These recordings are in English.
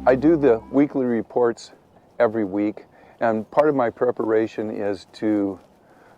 I do the weekly reports every week, and part of my preparation is to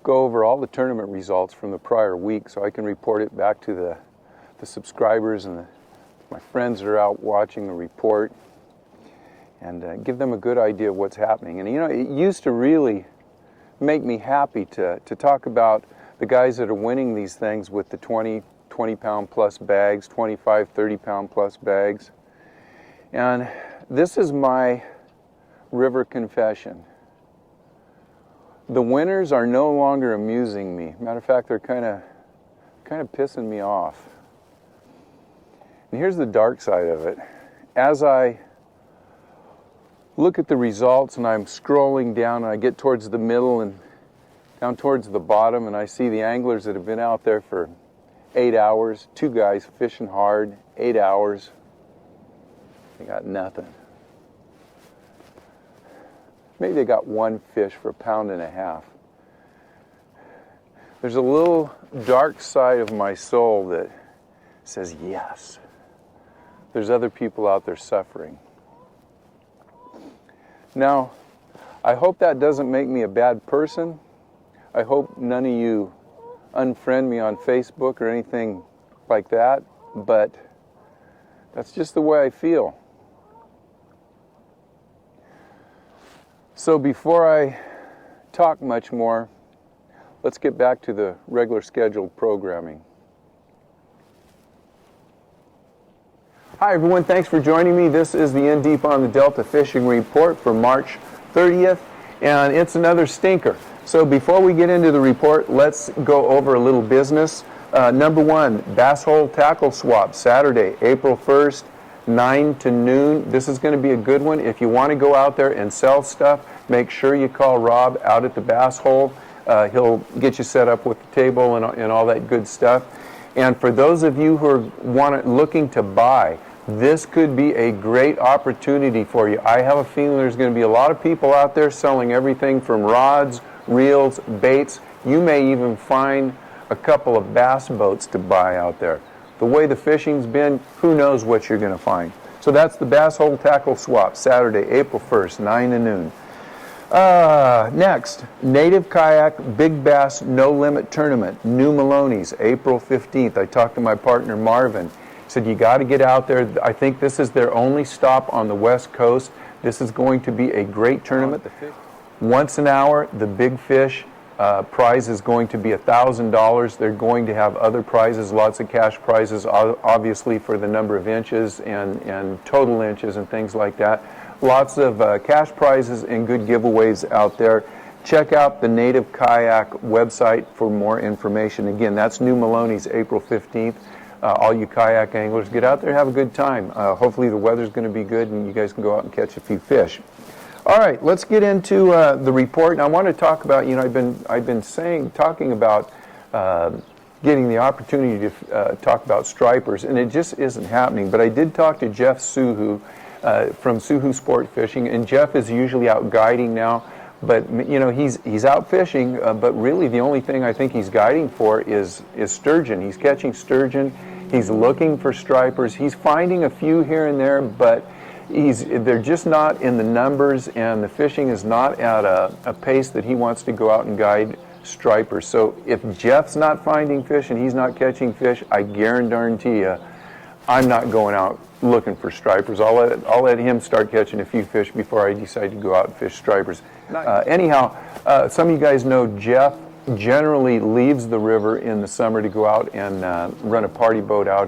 go over all the tournament results from the prior week so I can report it back to the subscribers and my friends that are out watching the report, and give them a good idea of what's happening. And you know, it used to really make me happy to talk about the guys that are winning these things with the 20 pound plus bags, 25, 30 pound plus bags. And this is my river confession. The winners are no longer amusing me. Matter of fact, they're kind of pissing me off. And here's the dark side of it. As I look at the results and I'm scrolling down and I get towards the middle and down towards the bottom, and I see the anglers that have been out there for 8 hours, 2 guys fishing hard, 8 hours, they got nothing. Maybe they got 1 fish for 1.5 pounds. There's a little dark side of my soul that says, yes, there's other people out there suffering. Now, I hope that doesn't make me a bad person. I hope none of you unfriend me on Facebook or anything like that, but that's just the way I feel. So before I talk much more, let's get back to the regular scheduled programming. Hi everyone, thanks for joining me. This is the In Deep on the Delta Fishing Report for March 30th, and it's another stinker. So before we get into the report, let's go over a little business. Number 1, bass hole tackle swap, Saturday, April 1st, 9 to noon. This is going to be a good one. If you want to go out there and sell stuff, make sure you call Rob out at the bass hole. He'll get you set up with the table and all that good stuff. And for those of you who are looking to buy, this could be a great opportunity for you. I have a feeling there's going to be a lot of people out there selling everything from rods, reels, baits. You may even find a couple of bass boats to buy out there. The way the fishing's been, who knows what you're going to find. So that's the bass hole tackle swap, Saturday, April 1st, 9 to noon. Next, Native Kayak Big Bass No Limit Tournament, New Maloney's, April 15th. I talked to my partner Marvin. He said, you got to get out there. I think this is their only stop on the West Coast. This is going to be a great tournament. Once an hour, the big fish prize is going to be $1,000. They're going to have other prizes, lots of cash prizes, obviously for the number of inches and total inches and things like that. Lots of cash prizes and good giveaways out there. Check out the Native Kayak website for more information. Again, that's New Maloney's, April 15th. All you kayak anglers, get out there and have a good time. Hopefully the weather's going to be good and you guys can go out and catch a few fish. All right, let's get into the report. And I want to talk about, you know, I've been talking about getting the opportunity to talk about stripers, and it just isn't happening. But I did talk to Jeff Suhu from Suhu Sport Fishing, and Jeff is usually out guiding now. But you know, he's out fishing, but really the only thing I think he's guiding for is sturgeon. He's catching sturgeon. He's looking for stripers. He's finding a few here and there, but they're just not in the numbers, and the fishing is not at a pace that he wants to go out and guide stripers. So if Jeff's not finding fish and he's not catching fish, I guarantee you, I'm not going out looking for stripers. I'll let him start catching a few fish before I decide to go out and fish stripers. Anyhow, some of you guys know Jeff generally leaves the river in the summer to go out and run a party boat out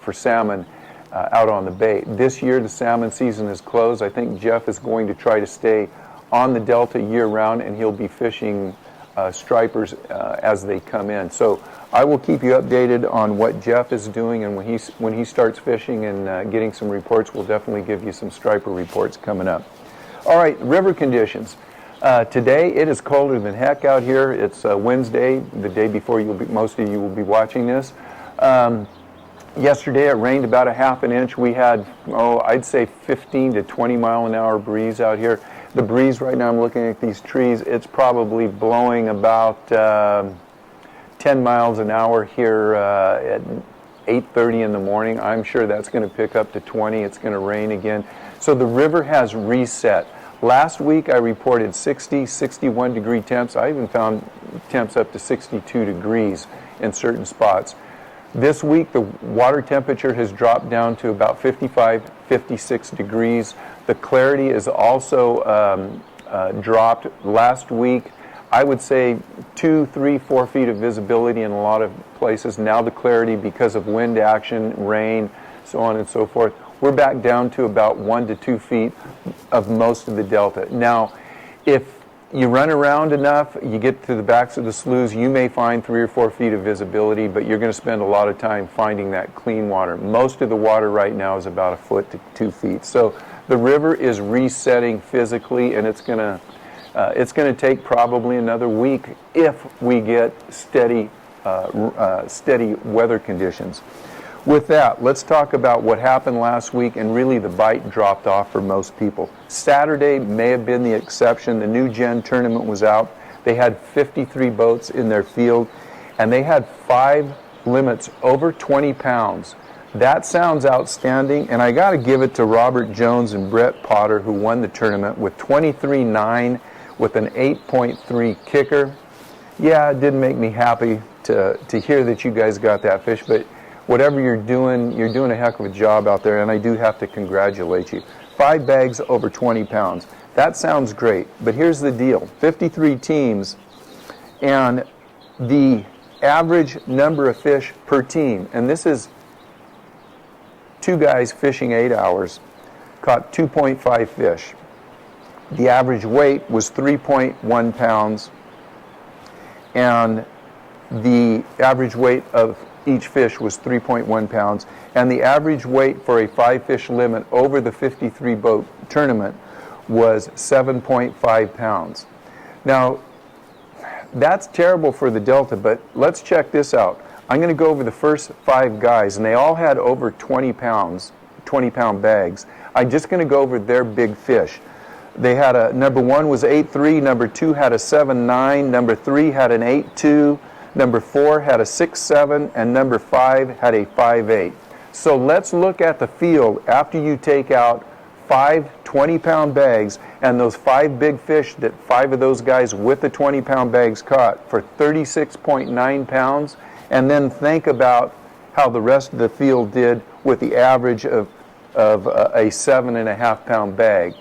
for salmon out on the bay. This year the salmon season is closed. I think Jeff is going to try to stay on the Delta year-round, and he'll be fishing stripers as they come in. So I will keep you updated on what Jeff is doing, and when he starts fishing and getting some reports, we'll definitely give you some striper reports coming up. All right, river conditions. Today it is colder than heck out here. It's Wednesday, the day before most of you will be watching this. Yesterday it rained about a half an inch. We had, I'd say 15 to 20 mile an hour breeze out here. The breeze right now, I'm looking at these trees, it's probably blowing about 10 miles an hour here at 8:30 in the morning. I'm sure that's going to pick up to 20. It's going to rain again. So the river has reset. Last week I reported 60, 61 degree temps. I even found temps up to 62 degrees in certain spots. This week the water temperature has dropped down to about 55, 56 degrees. The clarity is also dropped. Last week I would say 2, 3, 4 feet of visibility in a lot of places. Now the clarity, because of wind action, rain, so on and so forth, we're back down to about 1 to 2 feet of most of the delta. Now, if you run around enough, you get to the backs of the sloughs, you may find 3 or 4 feet of visibility, but you're going to spend a lot of time finding that clean water. Most of the water right now is about 1 foot to 2 feet. So the river is resetting physically, and it's going to take probably another week if we get steady weather conditions. With that, let's talk about what happened last week, and really the bite dropped off for most people. Saturday may have been the exception. The New Gen tournament was out. They had 53 boats in their field, and they had 5 limits over 20 pounds. That sounds outstanding, and I got to give it to Robert Jones and Brett Potter, who won the tournament with 23-9 with an 8.3 kicker. Yeah, it didn't make me happy to hear that you guys got that fish, but whatever you're doing a heck of a job out there, and I do have to congratulate you. 5 bags over 20 pounds. That sounds great, but here's the deal. 53 teams, and the average number of fish per team, and this is 2 guys fishing 8 hours, caught 2.5 fish. The average weight was 3.1 pounds, and the average weight of each fish was 3.1 pounds, and the average weight for a 5-fish limit over the 53 boat tournament was 7.5 pounds. Now, that's terrible for the Delta, but let's check this out. I'm going to go over the first 5 guys, and they all had over 20 pounds, 20-pound bags. I'm just going to go over their big fish. They had number 1 was 8.3, number 2 had a 7.9, number 3 had an 8.2, number 4 had a 6.7, and number 5 had a 5.8. So let's look at the field after you take out 5 20-pound bags and those 5 big fish that 5 of those guys with the 20-pound bags caught for 36.9 pounds, and then think about how the rest of the field did with the average of a 7.5-pound bag.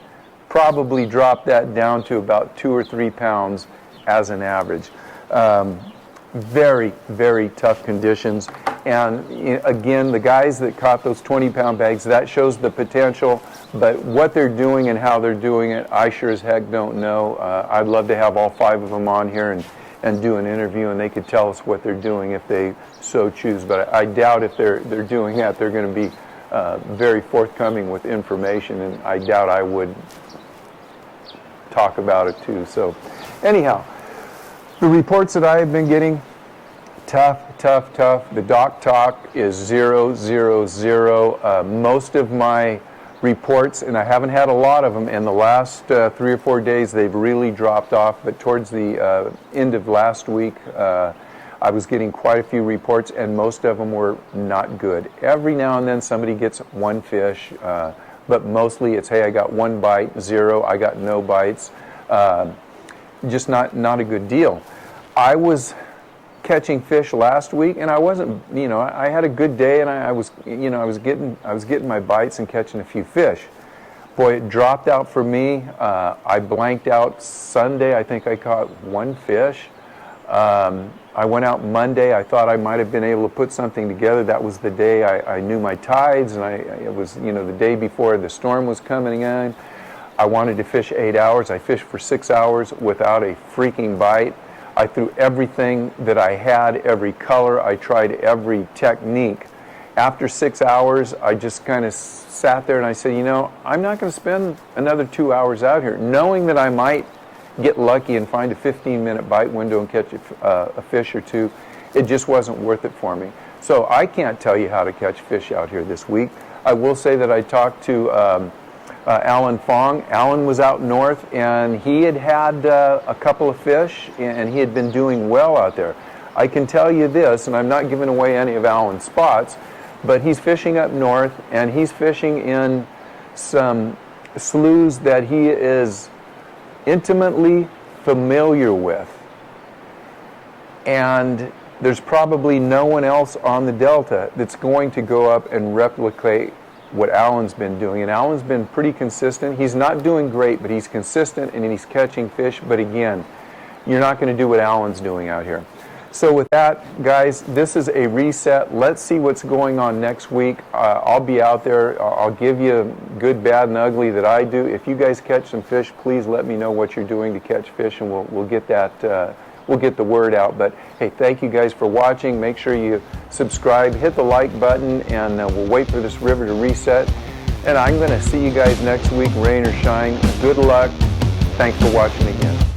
Probably dropped that down to about 2 or 3 pounds as an average. Very, very tough conditions. And again, the guys that caught those 20-pound bags, that shows the potential, but what they're doing and how they're doing it, I sure as heck don't know. I'd love to have all 5 of them on here and do an interview, and they could tell us what they're doing if they so choose. But I doubt if they're doing that, they're going to be very forthcoming with information, and I doubt I would talk about it too. So anyhow, the reports that I have been getting, tough, tough, tough. The dock talk is 0, 0, 0. Most of my reports, and I haven't had a lot of them in the last 3 or 4 days, they've really dropped off, but towards the end of last week, I was getting quite a few reports, and most of them were not good. Every now and then somebody gets 1 fish, but mostly it's, hey, I got 1 bite, 0, I got no bites. Just not a good deal. I was catching fish last week, and I wasn't, I had a good day, and I was getting my bites and catching a few fish. Boy, it dropped out for me. I blanked out Sunday. I think I caught 1 fish. I went out Monday. I thought I might have been able to put something together. That was the day I knew my tides, and it was the day before the storm was coming in. I wanted to fish 8 hours. I fished for 6 hours without a freaking bite. I threw everything that I had, every color. I tried every technique. After 6 hours, I just kind of sat there and I said, I'm not going to spend another 2 hours out here, knowing that I might get lucky and find a 15-minute bite window and catch a fish or 2. It just wasn't worth it for me. So I can't tell you how to catch fish out here this week. I will say that I talked to Alan Fong. Alan was out north, and he had a couple of fish, and he had been doing well out there. I can tell you this, and I'm not giving away any of Alan's spots, but he's fishing up north, and he's fishing in some sloughs that he is intimately familiar with. And there's probably no one else on the Delta that's going to go up and replicate what Alan's been doing. And Alan's been pretty consistent. He's not doing great, but he's consistent and he's catching fish. But again, you're not going to do what Alan's doing out here. So with that, guys, this is a reset. Let's see what's going on next week. I'll be out there. I'll give you good, bad, and ugly that I do. If you guys catch some fish, please let me know what you're doing to catch fish, and we'll get that. We'll get the word out. But hey, thank you guys for watching. Make sure you subscribe, hit the like button, and we'll wait for this river to reset. And I'm going to see you guys next week, rain or shine. Good luck. Thanks for watching again.